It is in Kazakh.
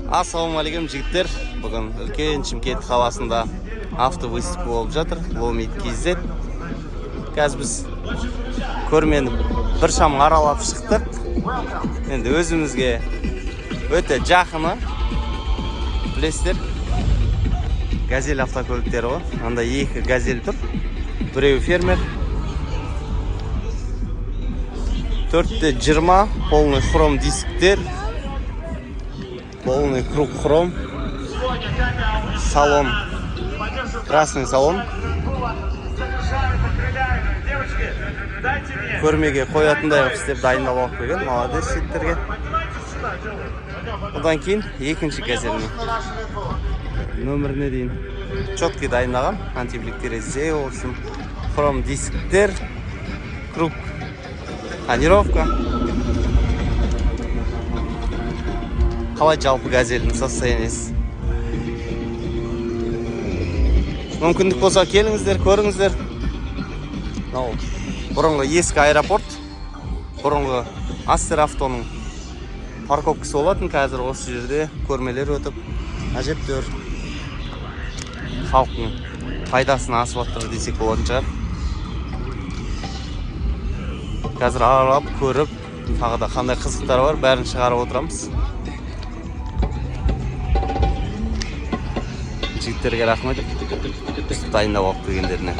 Ассалаумағалейкум жігіттер. Бүгін үлкен Шымкент қаласында автовыставка болып жатыр. Ломит KZ. Қазір біз көрмені бір шам аралап шықтық. Енді өзімізге өте жақыны. Білесіздер, газель автокөліктері ғой. Анда екі газель тұр. Біреуі фермер. 420 полный хром дисктер. Полный круг хром. Салон. Красный салон. Көрмеге қоятындай қып істеп дайындап алып келген. Молодец жігіттерге. Одан кейін екінші газелінің нөміріне дейін четкий дайындаған. Антиблик терезе болсын. Хром дисктер. Круг. Тонировка. Қалай жалпы газелдің состояниесі. Мүмкіндік болса келіңіздер, көріңіздер. Бұрынғы ескі аэропорт. Бұрынғы Астер автоның парковкасы болатын. Қазір осы жерде көрмелер өтіп, әжептәуір халықтың пайдасына асып жатыр десек болатын шығар. Қазір аралап, көріп, тағы да қандай қызықтар бар, бәрін шығарып отырамыз. Жігіттерге рахмет. Дайындап алып келгендеріне.